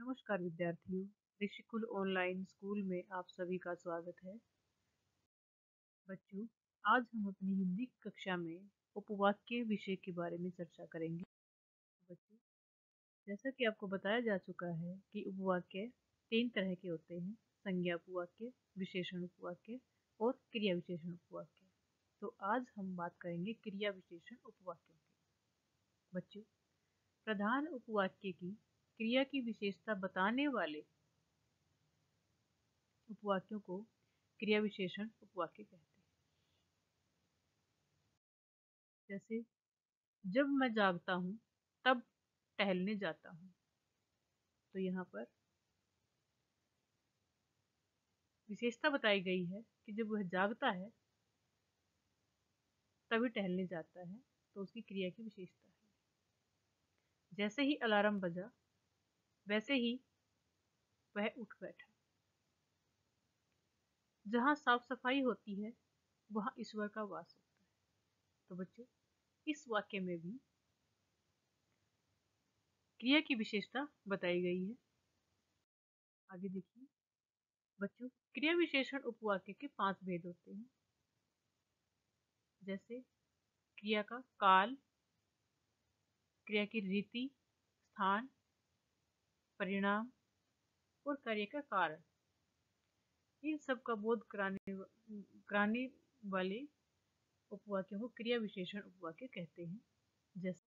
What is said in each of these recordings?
नमस्कार विद्यार्थियों, Rishikul online school में आप सभी का स्वागत है। बच्चों, आज हम अपनी हिंदी कक्षा में उपवाक्य विषय के बारे में चर्चा करेंगे। बच्चों, जैसा कि आपको बताया जा चुका है कि उपवाक्य 3 तरह के होते हैं: संज्ञा उपवाक्य, विशेषण उपवाक्य और क्रिया विशेषण उपवाक्य। तो आज हम बात करेंगे क्रिया विशेषण उपवाक्यों की। बच्चों, प्रधान उपवाक्य की क्रिया की विशेषता बताने वाले उपवाक्यों को क्रिया विशेषण उपवाक्य कहते हैं। जैसे जब मैं जागता हूँ तब टहलने जाता हूँ। तो यहाँ पर विशेषता बताई गई है कि जब वह जागता है तभी टहलने जाता है, तो उसकी क्रिया की विशेषता है। जैसे ही अलार्म बजा वैसे ही वह उठ बैठा। जहाँ साफ सफाई होती है वहाँ ईश्वर का वास होता है। तो बच्चों, इस वाक्य में भी क्रिया की विशेषता बताई गई है। आगे देखिए बच्चों, क्रिया विशेषण उपवाक्य के 5 भेद होते हैं। जैसे क्रिया का काल, क्रिया की रीति, स्थान, परिणाम और कार्य का कारण। इन सब का बोध कराने वाले उपवाक्यों को क्रिया विशेषण उपवाक्य कहते हैं। जैसे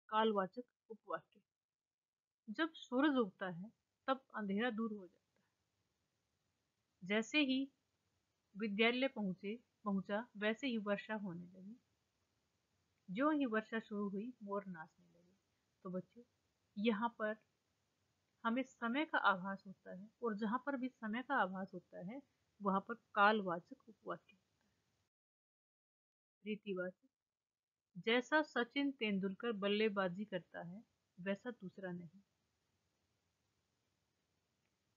कालवाचक उपवाक्य, जब सूरज उगता है तब अंधेरा दूर हो जाता है। जैसे ही विद्यालय पहुंचा वैसे ही वर्षा होने लगी। जो ही वर्षा शुरू हुई मोर नाचने लगे। तो बच्चों, यहाँ पर हमें समय का आभास होता है, और जहाँ पर भी समय का आभास होता है वहाँ पर कालवाचक उपवाक्य होता है। रीतिवाचक, जैसा सचिन तेंदुलकर बल्लेबाजी करता है वैसा दूसरा नहीं।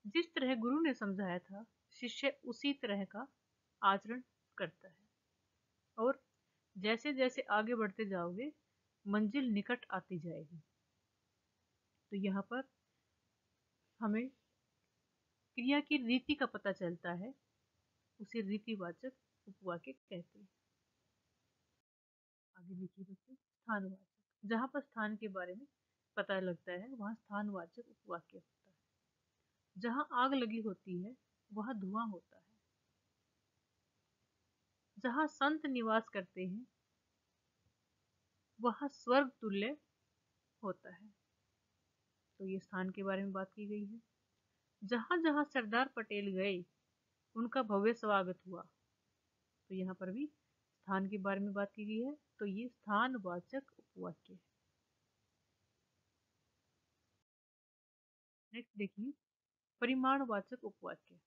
जिस तरह गुरु ने समझाया था शिष्य उसी तरह का आचरण करता है। और जैसे जैसे आगे बढ़ते जाओगे मंजिल निकट आती जाएगी। तो यहाँ पर हमें क्रिया की रीति का पता चलता है, उसे रीतिवाचक उपवाक्य कहते हैं। आगे देखिए बच्चों, स्थानवाचक, जहाँ पर स्थान के बारे में पता लगता है वहाँ स्थानवाचक उपवाक्य होता है। जहाँ आग लगी होती है वहाँ धुआं होता है। जहाँ संत निवास करते हैं वहाँ स्वर्ग तुल्य होता है। तो ये स्थान के बारे में बात की गई है। जहाँ जहाँ सरदार पटेल गए उनका भव्य स्वागत हुआ। तो यहाँ पर भी स्थान के बारे में बात की गई है। तो ये स्थानवाचक उपवाक्य है। नेक्स्ट देखिए, परिमाणवाचक उपवाक्य।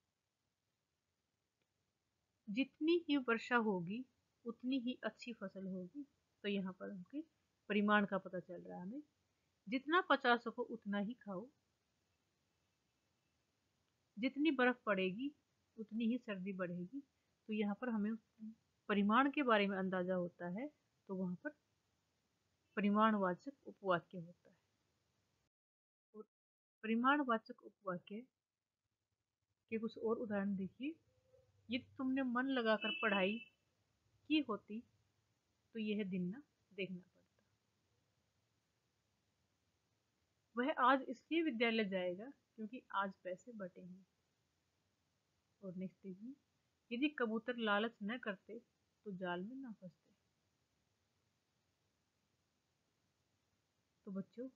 जितनी ही वर्षा होगी उतनी ही अच्छी फसल होगी। तो यहाँ पर उनके परिमाण का पता चल रहा है हमें। जितना पचा सको उतना ही खाओ। जितनी बर्फ पड़ेगी उतनी ही सर्दी बढ़ेगी। तो यहाँ पर हमें परिमाण के बारे में अंदाजा होता है, तो वहाँ पर परिमाणवाचक उपवाक्य होता है। और परिमाणवाचक उपवाक्य के कुछ और उदाहरण देखिए। यदि तुमने मन लगाकर पढ़ाई की होती तो यह दिन ना देखना पड़ता। वह आज इसलिए विद्यालय जाएगा क्योंकि आज पैसे बटे हैं। और नेक्स्ट देखिए, यदि कबूतर लालच न करते तो जाल में ना फंसते। तो बच्चों,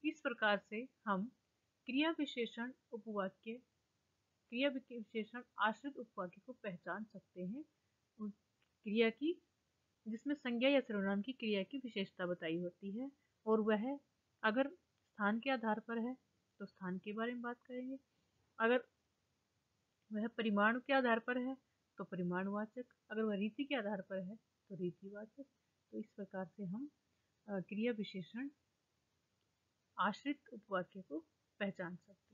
इस प्रकार से हम क्रिया विशेषण उपवाक्य, क्रिया विशेषण आश्रित उपवाक्य को पहचान सकते हैं। उस क्रिया की जिसमें संज्ञा या सर्वनाम की क्रिया की विशेषता बताई होती है, और वह अगर स्थान के आधार पर है तो स्थान के बारे में बात करेंगे। अगर वह परिमाण के आधार पर है तो परिमाणवाचक, अगर वह रीति के आधार पर है तो रीतिवाचक। तो इस प्रकार से हम क्रिया विशेषण आश्रित उपवाक्य को पहचान सकते हैं।